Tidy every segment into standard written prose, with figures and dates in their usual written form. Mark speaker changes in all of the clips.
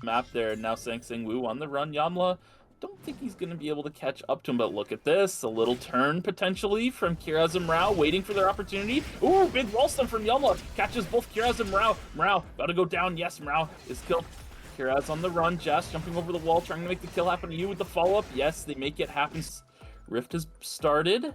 Speaker 1: Map there, now Sang Woo on the run. Yamla, don't think he's going to be able to catch up to him, but look at this. A little turn, potentially, from Kiraz and Mrao, waiting for their opportunity. Ooh, big wall stun from Yamla. Catches both Kiraz and Mrao. Mrao, about to go down. Yes, Mrao is killed. Kiraz on the run. Jess jumping over the wall, trying to make the kill happen to you with the follow-up. Yes, they make it happen. Rift has started.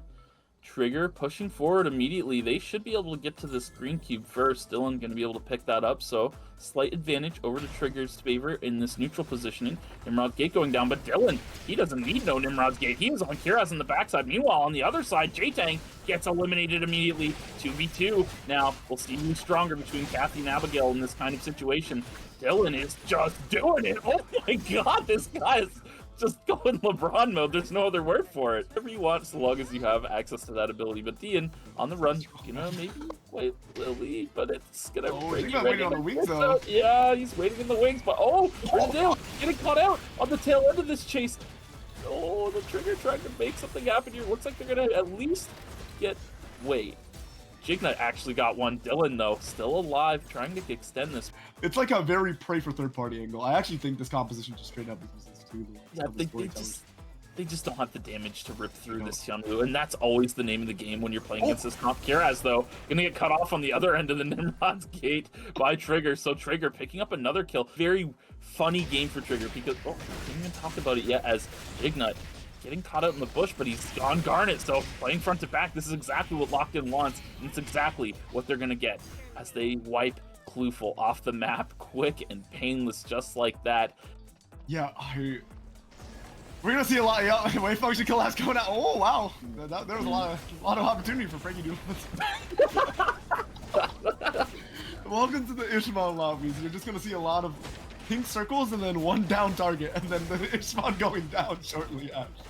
Speaker 1: Trigger pushing forward immediately. They should be able to get to this green cube first. Dylan going to be able to pick that up, so slight advantage over to Trigger's favor in this neutral positioning. Nimrod's Gate going down, but Dylan, he doesn't need no Nimrod's Gate. He is on Kiraz on the backside. Meanwhile, on the other side, J-Tang gets eliminated immediately. 2v2. Now, we'll see who's stronger between Kathy and Abigail in this kind of situation. Dylan is just doing it. Oh my god, this guy is just going LeBron mode. There's no other word for it. Whatever you want, so long as you have access to that ability. But Dian on the run, maybe wait Lily, but it's gonna break you
Speaker 2: waiting on the wings though.
Speaker 1: Yeah, he's waiting in the wings, but there's Dale getting caught out on the tail end of this chase. Oh, the Trigger trying to make something happen here. Looks like they're gonna at least get Jigna actually got one. Dylan, though, still alive, trying to extend this.
Speaker 2: It's like a very pray for third-party angle. I actually think this composition just straight up exists too.
Speaker 1: Yeah, they just don't have the damage to rip through this Hyunwoo, and that's always the name of the game when you're playing against this comp. Kiraz, though, gonna get cut off on the other end of the Nimrod's Gate by Trigger, so Trigger picking up another kill. Very funny game for Trigger, because, I didn't even talk about it yet, as Ignite getting caught out in the bush, but he's on Garnet, so playing front to back, this is exactly what Locked In wants, and it's exactly what they're gonna get as they wipe Klufel off the map quick and painless, just like that.
Speaker 2: Yeah, we're gonna see a lot. Yeah, wave function kill has going out. Oh wow, there was a lot of opportunity for Frankie Doodle. Welcome to the Ishmael lobbies. You're just gonna see a lot of pink circles and then one down target, and then the Ishmael going down shortly after.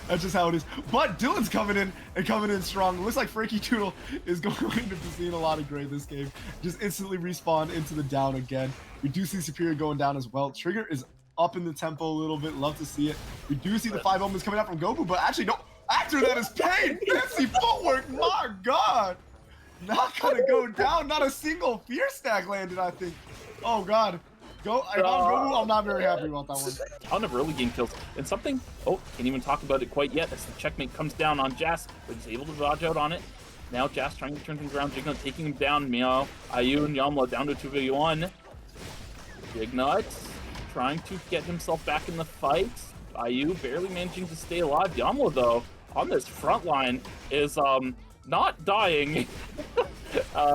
Speaker 2: That's just how it is. But Dylan's coming in strong. Looks like Frankie Doodle is going to be seeing a lot of gray this game. Just instantly respawn into the down again. We do see Superior going down as well. Trigger is up in the tempo a little bit. Love to see it. We do see the 5 omens coming out from Goku, but actually no. After that is Pain. Fancy footwork. My God. Not gonna go down. Not a single fear stack landed, I think. Oh God. Goku, I'm not very happy about that one.
Speaker 1: A ton of early game kills. And something, can't even talk about it quite yet as the checkmate comes down on Jas, but he's able to dodge out on it. Now Jas trying to turn things around. Jigna taking him down. Meow, Ayu and Yamla down to 2v1. Jigna trying to get himself back in the fight. Ayu barely managing to stay alive. Yamla, though, on this front line is not dying.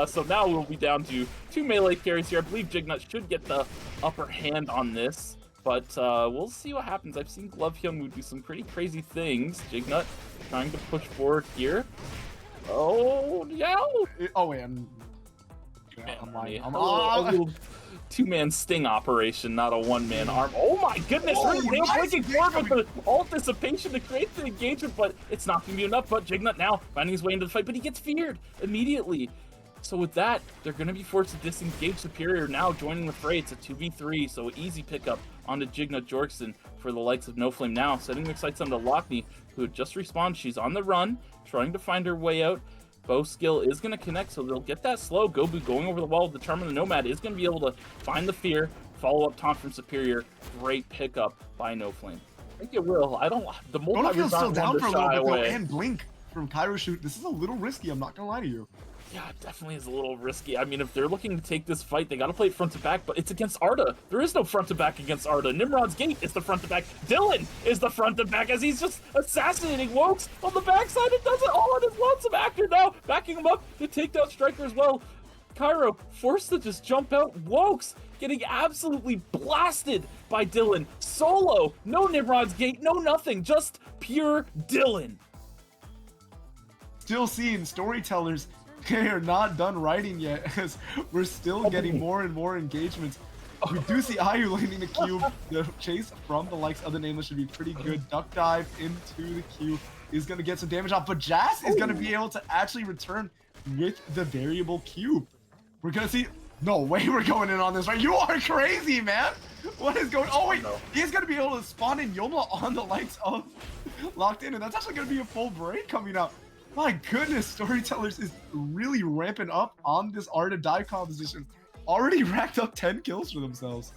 Speaker 1: So now we'll be down to 2 melee carries here. I believe Jignut should get the upper hand on this, but we'll see what happens. I've seen Glove Hyunwoo do some pretty crazy things. Jignut trying to push forward here. Oh, yeah.
Speaker 2: Oh, wait, I'm lying. I'm a
Speaker 1: little 2-man sting operation, not a 1-man arm. Oh my goodness! They're breaking forward with the ult dissipation to create the engagement, but it's not going to be enough. But Jignut now finding his way into the fight, but he gets feared immediately. So with that, they're going to be forced to disengage Superior now, joining the fray. It's a 2v3, so easy pickup onto Jignut Jorkson for the likes of NoFlame now, setting their sights onto Lockney, who had just respawned. She's on the run, trying to find her way out. Bow skill is going to connect, so they'll get that slow. Gobu going over the wall. Determine the Nomad is going to be able to find the fear. Follow-up taunt from Superior. Great pickup by NoFlame. I think it will. The multi-verse
Speaker 2: still down for a little bit, though, and Blink from Cairo Shoot. This is a little risky, I'm not going to lie to you.
Speaker 1: Yeah, it definitely is a little risky. I mean, if they're looking to take this fight, they got to play it front to back, but it's against Arda. There is no front to back against Arda. Nimrod's Gate is the front to back. Dylan is the front to back as he's just assassinating Wokes on the backside. It does it all on his lonesome actor now, backing him up to take down Striker as well. Cairo forced to just jump out. Wokes getting absolutely blasted by Dylan. Solo, no Nimrod's Gate, no nothing, just pure Dylan.
Speaker 2: Still seeing storytellers. They are not done writing yet, as we're still getting more and more engagements. We do see Ayu landing the cube. The chase from the likes of the Nameless should be pretty good. Duck dive into the cube is going to get some damage off, but Jas is going to be able to actually return with the variable cube. We're going to see No way we're going in on this, right? You are crazy, man. What is going? Oh wait,
Speaker 1: No.
Speaker 2: he's gonna be able to spawn in Yomla on the likes of locked in, and that's actually gonna be a full break coming up. My goodness, Storytellers is really ramping up on this Art of Die composition. Already racked up 10 kills for themselves.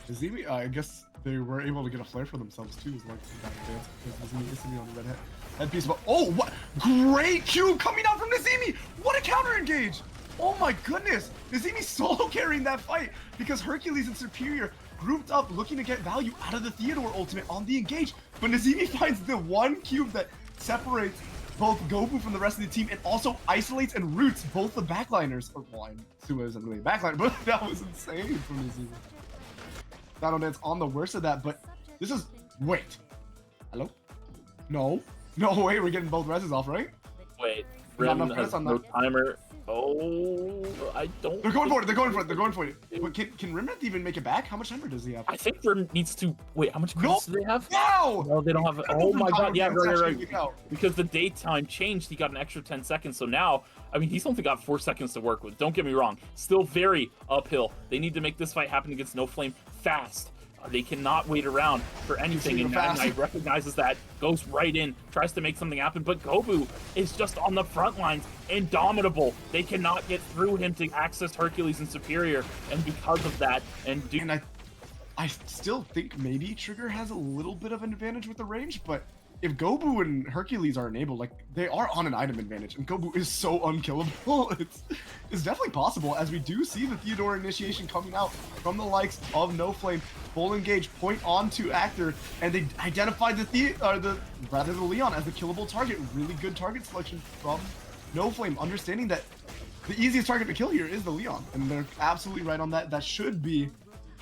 Speaker 2: Nazimi, I guess they were able to get a flare for themselves too, as like some dance because Nazimi instantly on the red headpiece. But oh, what great Q coming out from Nazimi! What a counter engage! Oh my goodness! Nazimi solo carrying that fight because Hercules and Superior grouped up looking to get value out of the Theodore ultimate on the engage. But Nazimi finds the one cube that separates both Gobu from the rest of the team and also isolates and roots both the backliners. Or, well, Suma isn't really a backliner, but that was insane from Nazimi. Battle Dance on the worst of that, but this is... Wait. Hello? No. No way, we're getting both reses off, right?
Speaker 1: Wait, Rim has no timer. Oh, I don't...
Speaker 2: They're going for it, they're going for it, they're going for it. But can Rimrith even make it back? How much timer does he have?
Speaker 1: I think Rim needs to... Wait, how much credits do they have?
Speaker 2: No!
Speaker 1: No, they don't have... Oh my god, yeah, right. Because the daytime changed, he got an extra 10 seconds, so now... I mean, he's only got 4 seconds to work with. Don't get me wrong. Still very uphill. They need to make this fight happen against No Flame fast. They cannot wait around for anything, and Knight recognizes that, goes right in, tries to make something happen, but Gobu is just on the front lines, indomitable. They cannot get through him to access Hercules and Superior, and because of that, and
Speaker 2: I still think maybe Trigger has a little bit of an advantage with the range, but if Gobu and Hercules are enabled, like, they are on an item advantage, and Gobu is so unkillable. It's definitely possible, as we do see the Theodore initiation coming out from the likes of No Flame. Full engage, point on to Actor, and they identified the Leon as the killable target. Really good target selection from No Flame, understanding that the easiest target to kill here is the Leon, and they're absolutely right on that. That should be,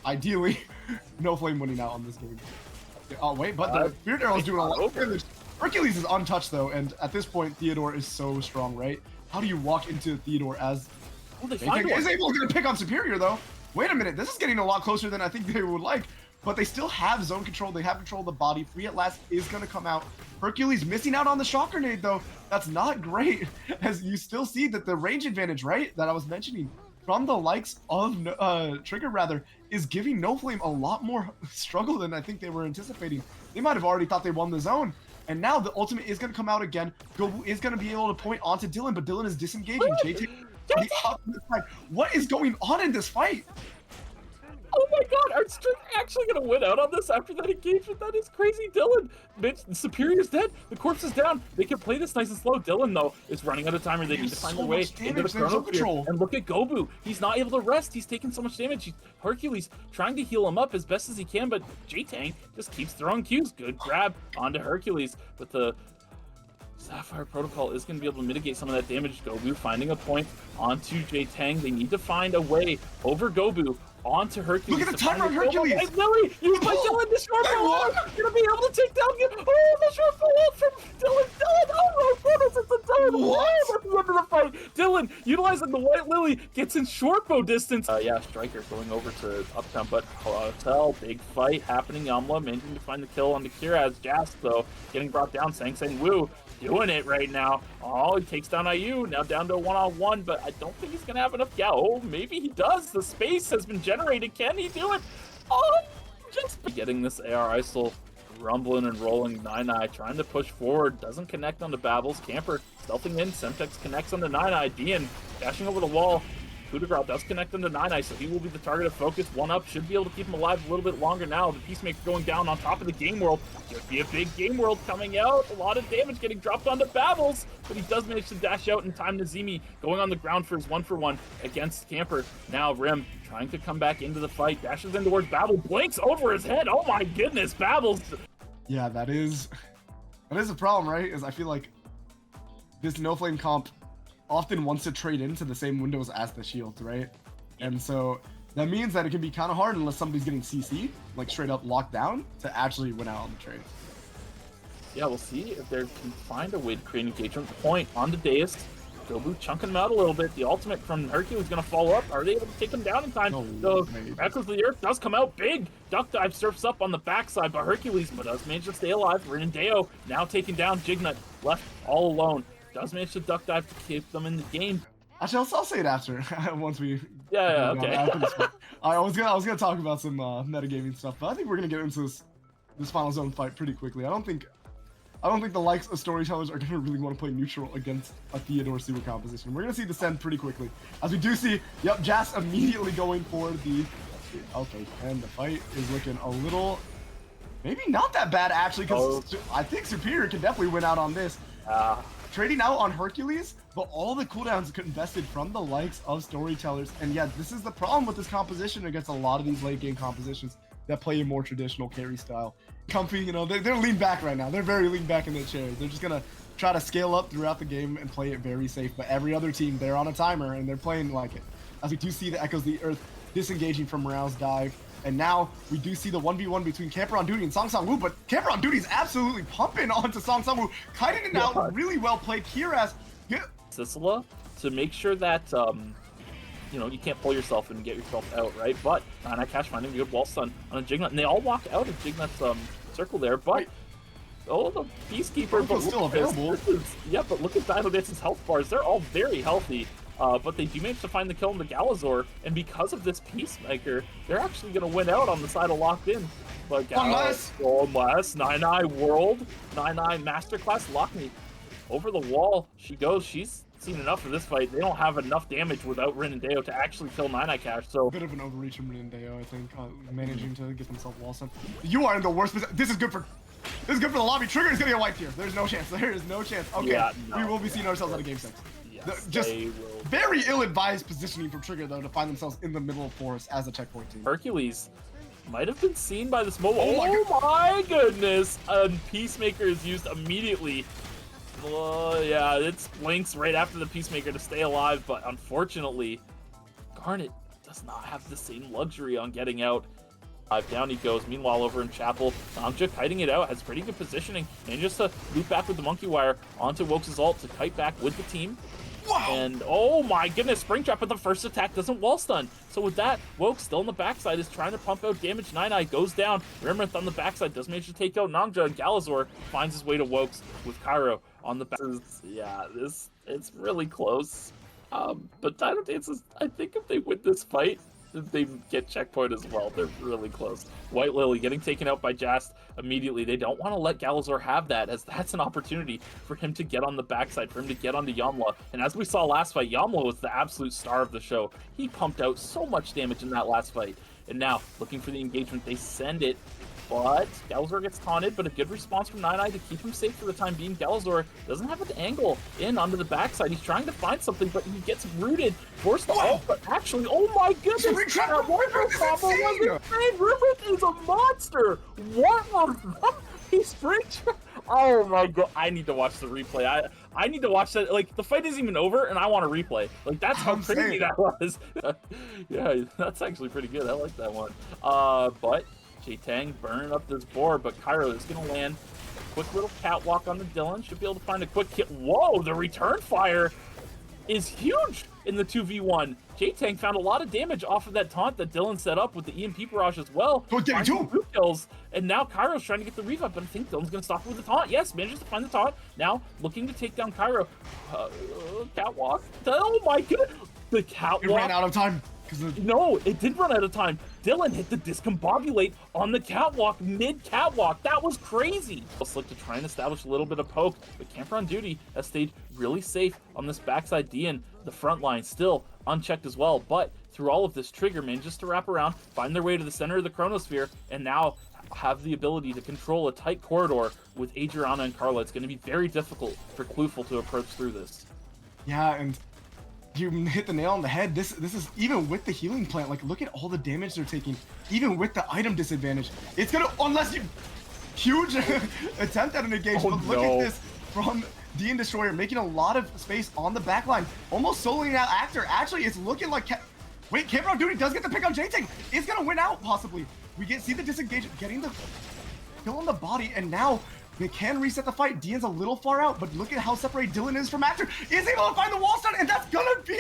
Speaker 2: ideally, No Flame winning out on this game. Oh wait, but the Spirit Arrow is doing a lot of damage. Hercules is untouched though, and at this point, Theodore is so strong, right? How do you walk into Theodore as... is able to get a pick on Superior though? Wait a minute, this is getting a lot closer than I think they would like, but they still have zone control. They have control of the body. Free at last is going to come out. Hercules missing out on the shock grenade though. That's not great, as you still see that the range advantage, right, that I was mentioning from the likes of Trigger rather, is giving No Flame a lot more struggle than I think they were anticipating. They might have already thought they won the zone. And now the ultimate is going to come out again. Gobu is going to be able to point onto Dylan, but Dylan is disengaging. What is going on in this fight?
Speaker 1: Oh my god, are Strict actually gonna win out on this after that engagement? That is crazy, Dylan. Superior's dead, the corpse is down. They can play this nice and slow. Dylan, though, is running out of timer. They need to find their way into the chrono sphere. And look at Gobu. He's not able to rest. He's taking so much damage. Hercules trying to heal him up as best as he can, but J-Tang just keeps throwing Qs. Good grab onto Hercules, but the Sapphire Protocol is going to be able to mitigate some of that damage. Gobu finding a point onto J-Tang. They need to find a way over Gobu onto Hercules.
Speaker 2: Look at the timer on Hercules!
Speaker 1: Hey, Lily, you might Dylan, the short fall gonna be able to take down the short fall from Dylan. Oh my goodness, it's a Dylan. What? At the end of the fight, Dylan, utilizing the White Lily, gets in short bow distance. Yeah, Striker going over to Uptown, but Hotel, big fight happening. Yamla managing to find the kill on the Kiraz. Jasp, though, getting brought down. Sang Wu doing it right now. Oh, he takes down IU, now down to a one-on-one, but I don't think he's gonna have enough. Yeah, oh, maybe he does. The space has been generated. Can he do it? Oh, just getting this AR ISIL rumbling and rolling. Nine trying to push forward, doesn't connect onto Babbles. Camper stealthing in, Semtex connects onto Nine. Dian dashing over the wall. Coup de grace does connect onto Nine, so he will be the target of focus. One up should be able to keep him alive a little bit longer now. The Peacemaker going down on top of the Game World. Should be a big Game World coming out. A lot of damage getting dropped onto Babbles, but he does manage to dash out in time. Nazimi going on the ground for his 1-for-1 against Camper. Now Rim trying to come back into the fight. Dashes in towards Babble. Blinks over his head. Oh my goodness, Babbles.
Speaker 2: Yeah, that is a problem, right? Is I feel like this No Flame comp often wants to trade into the same windows as the shields, right? And so that means that it can be kind of hard unless somebody's getting CC, like straight up locked down, to actually win out on the trade.
Speaker 1: Yeah, we'll see if they can find a way to create engagement point on the dais. Gobu chunking him out a little bit. The ultimate from Hercules is going to follow up. Are they able to take him down in time? The Echo of the Earth does come out big. Duck Dive surfs up on the backside, but Hercules does manage to stay alive. Rin and Deo now taking down Jignut, left all alone. Does manage to duck dive to keep them in the game.
Speaker 2: Actually, I'll say it after once we.
Speaker 1: Yeah,
Speaker 2: go down
Speaker 1: okay.
Speaker 2: after this fight. I was gonna talk about some metagaming stuff, but I think we're gonna get into this final zone fight pretty quickly. I don't think the likes of storytellers are gonna really want to play neutral against a Theodore super composition. We're gonna see descend pretty quickly, as we do see. Yep, Jas immediately going for the. Okay, and the fight is looking a little, maybe not that bad actually, because I think Superior can definitely win out on this. Trading out on Hercules, but all the cooldowns invested from the likes of storytellers. And yeah, this is the problem with this composition against a lot of these late game compositions that play a more traditional carry style. Comfy, you know, they're leaned back right now. They're very leaned back in their chairs. They're just gonna try to scale up throughout the game and play it very safe. But every other team, they're on a timer and they're playing like it. As we do see the Echoes of the Earth disengaging from Morale's dive. And now we do see the 1v1 between Camper on Duty and Song Sang-woo, but Camper on Duty is absolutely pumping onto Song Sang-woo, kiting it out, really well played. Kiraz,
Speaker 1: Sisela, to make sure that you know, you can't pull yourself and get yourself out, right? But I cash finding a good wall stun on a Jignut, and they all walk out of Jignut's circle there, but the Peacekeeper
Speaker 2: but still available.
Speaker 1: Yeah, but look at Dino Dance's health bars. They're all very healthy. But they do manage to find the kill on the Galazor, and because of this Peacemaker, they're actually going to win out on the side of Locked In. But unless Nine World, Nine Masterclass, lock me over the wall. She goes. She's seen enough of this fight. They don't have enough damage without Rin and Deo to actually kill Nine Cash. So
Speaker 2: a bit of an overreach from Rin and Deo, I think, managing to get themselves wall stun. You are in the worst position. This is good for the lobby. Trigger is going to get wiped here. There's no chance. There is no chance. Okay, yeah, we will be seeing ourselves out of game 6. Just very ill-advised positioning from Trigger, though, to find themselves in the middle of forest as a checkpoint team.
Speaker 1: Hercules might have been seen by this MOBA. Oh my goodness! Peacemaker is used immediately. Yeah, it blinks right after the Peacemaker to stay alive, but unfortunately, Garnet does not have the same luxury on getting out. Down he goes. Meanwhile, over in Chapel, Nongja kiting it out, has pretty good positioning, and just to loop back with the Monkey Wire onto Wokes' ult to kite back with the team. Wow. And oh my goodness, Springtrap, but the first attack doesn't wall stun. So with that, Woke still on the backside is trying to pump out damage. Nine goes down. Rimrith on the backside does manage to take out Nongja, and Galazor finds his way to Wokes with Cairo on the back. Yeah, it's really close. But Dino Dances, I think if they win this fight, they get checkpoint as well. They're really close. White Lily getting taken out by Jast immediately. They don't want to let Galazor have that, as that's an opportunity for him to get on the backside, for him to get onto Yamla. And as we saw last fight, Yamla was the absolute star of the show. He pumped out so much damage in that last fight. And now, looking for the engagement, they send it. But Galazor gets taunted, but a good response from Nine to keep him safe for the time being. Galazor doesn't have an angle in onto the backside. He's trying to find something, but he gets rooted. Forced to ult, but actually, oh my goodness! That Rimrith combo was insane! Rimrith is a monster! What was that? He Springtrap. Oh my god, I need to watch the replay. I need to watch that. Like, the fight isn't even over, and I want to replay. Like, that's how crazy that was. Yeah, that's actually pretty good. I like that one. But J-Tang burning up this board, but Cairo is going to land a quick little catwalk on the Dylan. Should be able to find a quick hit. Whoa, the return fire is huge in the 2v1. J-Tang found a lot of damage off of that taunt that Dylan set up with the EMP barrage as well.
Speaker 2: Oh, damn, two
Speaker 1: kills, and now Cairo's trying to get the revive, but I think Dylan's going to stop with the taunt. Yes, manages to find the taunt. Now, looking to take down Cairo. Catwalk. Oh my god. The catwalk.
Speaker 2: It ran out of time.
Speaker 1: No, it did run out of time. Dylan hit the discombobulate on the catwalk, mid-catwalk. That was crazy. Let's look to try and establish a little bit of poke, but Camper on Duty has stayed really safe on this backside. Dian, the front line, still unchecked as well, but through all of this, Trigger manages to wrap around, find their way to the center of the Chronosphere, and now have the ability to control a tight corridor with Adriana and Carla. It's going to be very difficult for Klufel to approach through this.
Speaker 2: Yeah, and you hit the nail on the head. This is even with the healing plant. Like, look at all the damage they're taking, even with the item disadvantage. It's gonna, unless you, huge attempt at an engagement. But look at this from Dian Destroyer, making a lot of space on the back line, almost soloing out Actor. Actually, it's looking like, wait, Camper on Duty does get the pick on J-Tang. It's gonna win out possibly. We see the disengage, getting the kill on the body, and now they can reset the fight. Dian's a little far out, but look at how separated Dylan is from Actor. Is able to find the wall stun, and that's gonna be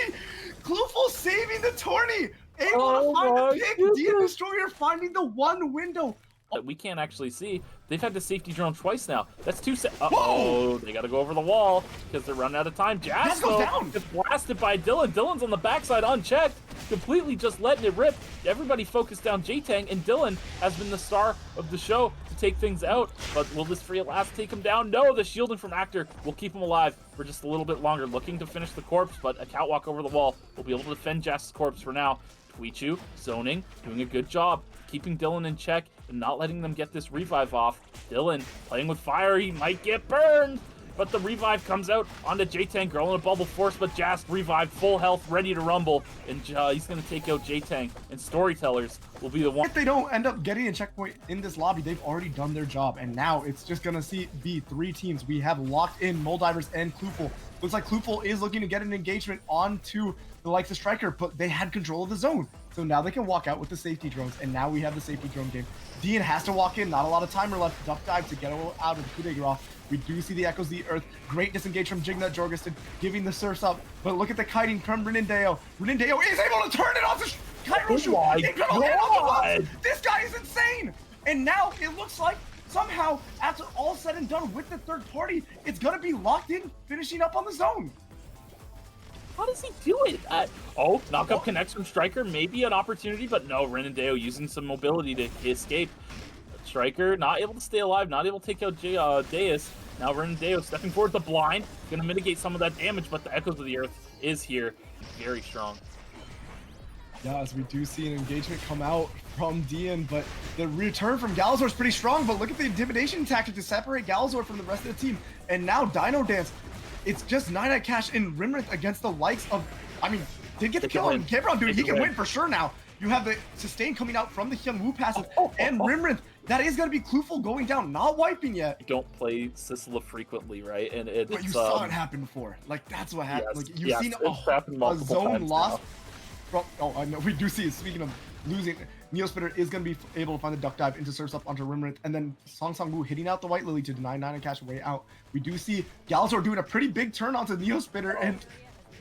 Speaker 2: Klufel saving the tourney. Able to find the pick. Dian Destroyer finding the one window
Speaker 1: that we can't actually see. They've had the safety drone twice now. That's two Uh-oh, they gotta go over the wall because they're running out of time. Jazz
Speaker 2: goes down.
Speaker 1: gets blasted by Dylan. Dylan's on the backside unchecked, completely just letting it rip. Everybody focused down J-Tang, and Dylan has been the star of the show to take things out. But will this free at last take him down? No, the shielding from Actor will keep him alive for just a little bit longer, looking to finish the corpse, but a catwalk over the wall will be able to defend Jazz's corpse for now. Tweechu zoning, doing a good job, keeping Dylan in check and not letting them get this revive off. Dylan playing with fire, he might get burned, but the revive comes out onto J-Tang, girl in a bubble force, but Jast revived, full health, ready to rumble, and he's gonna take out J-Tang, and Storytellers will be the one.
Speaker 2: If they don't end up getting a checkpoint in this lobby, they've already done their job, and now it's just gonna be 3 teams. We have locked in Moldivers and Klufel. Looks like Klufel is looking to get an engagement onto the likes of Striker, but they had control of the zone. So now they can walk out with the safety drones, and now we have the safety drone game. Dean has to walk in, not a lot of timer left. Duck dive to get out of the coup de grace. We do see the Echoes of the Earth. Great disengage from Jignut Jorgensen, giving the surfs up. But look at the kiting from Renindeo. Renindeo is able to turn it off the Cairo shoot. Incredible hit on the bus. This guy is insane. And now it looks like somehow, after all said and done with the third party, it's going to be locked in, finishing up on the zone.
Speaker 1: How does he do it? Knockup connects from Striker, maybe an opportunity, but no, Renindeo using some mobility to escape. Striker not able to stay alive, not able to take out Deus. Now Renindeo stepping forward, the blind, gonna mitigate some of that damage, but the Echoes of the Earth is here, very strong.
Speaker 2: Yeah, as we do see an engagement come out from Dian, but the return from Galazor is pretty strong, but look at the intimidation tactic to separate Galazor from the rest of the team. And now Dino Dance, it's just 9 Cash and Rimrith against the likes of, I mean, did get the kill on Cabron, dude. He can win for sure now. You have the sustain coming out from the Hyungwoo passive, and Rimrith, that is going to be Klufel going down, not wiping yet.
Speaker 1: You don't play Sisla frequently, right? And it's,
Speaker 2: but you saw it happen before. Like, that's what happened.
Speaker 1: Yes,
Speaker 2: like, you've seen a zone lost. Oh, I know. We do see it. Speaking of losing, Neospitter is going to be able to find the duck dive into surfs up onto Rimrith, and then Song Sang-woo hitting out the White Lily to deny 9 Cash way out. We do see Galazor doing a pretty big turn onto Neospitter, and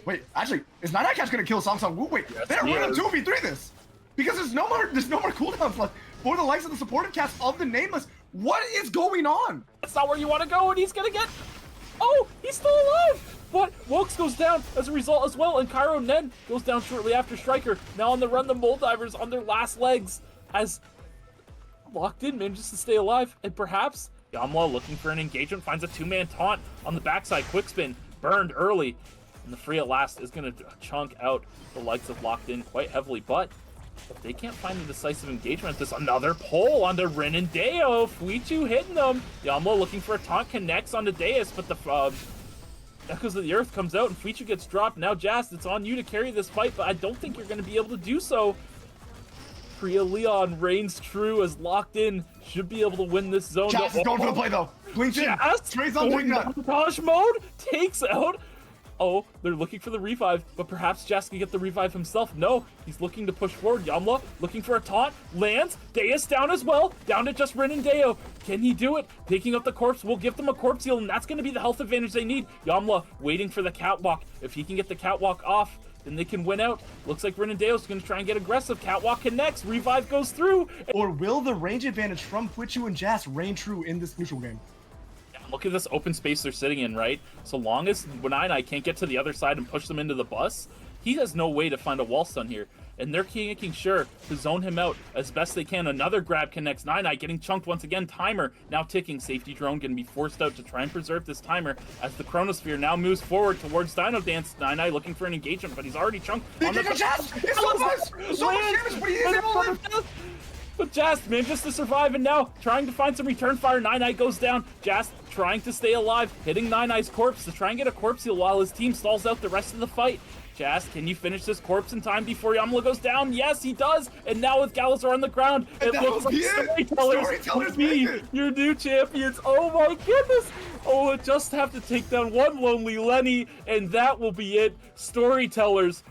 Speaker 2: wait, actually, is 9 Cash going to kill Song Sang-woo? Wait, yes, they're going to 2v3 this because there's no more cooldowns left for the likes of the supportive cast of the Nameless. What is going on?
Speaker 1: That's not where you want to go, and he's going to get. Oh, he's still alive. But Wokes goes down as a result as well, and Cairo Nen goes down shortly after Striker. Now on the run, the Moldivers on their last legs as Locked In manages to stay alive, and perhaps Yamla looking for an engagement finds a 2-man taunt on the backside. Quick spin, burned early, and the free at last is going to chunk out the likes of Locked In quite heavily, but if they can't find a decisive engagement, there's another pull onto Rin and Deo. Fuichu hitting them. Yamla looking for a taunt, connects onto Deus, but the Echoes of the Earth comes out and Fuichu gets dropped. Now Jast, it's on you to carry this fight, but I don't think you're going to be able to do so. Priya Leon reigns true as Locked In should be able to win this zone.
Speaker 2: Jast is going for the play though. Blinks in. Trays on Jignut.
Speaker 1: Sabotage mode takes out. Oh, they're looking for the revive, but perhaps Jast can get the revive himself. No, he's looking to push forward. Yamla looking for a taunt, lands. Deus down as well, down to just Rin and Deo. Can he do it? Taking up the corpse will give them a corpse heal, and that's going to be the health advantage they need. Yamla waiting for the catwalk. If he can get the catwalk off, then they can win out. Looks like Rin and Deo's going to try and get aggressive. Catwalk connects, revive goes through.
Speaker 2: Or will the range advantage from Fuichu and Jast reign true in this neutral game?
Speaker 1: Look at this open space they're sitting in, right? So long as Nine can't get to the other side and push them into the bus, he has no way to find a wall stun here. And they're making sure to zone him out as best they can. Another grab connects. Nine getting chunked once again. Timer now ticking. Safety drone going to be forced out to try and preserve this timer as the Chronosphere now moves forward towards Dino Dance. Nine looking for an engagement, but he's already chunked.
Speaker 2: It's so much damage, but he is able to live.
Speaker 1: But Jast manages to survive, and now trying to find some return fire. Nine goes down. Jast trying to stay alive, hitting Nine's corpse to try and get a corpse heal while his team stalls out the rest of the fight. Jast, can you finish this corpse in time before Yamla goes down? Yes, he does. And now with Galazor on the ground, it looks like Storytellers be your new champions. Oh my goodness. Oh, it just have to take down one lonely Lenny, and that will be it. Storytellers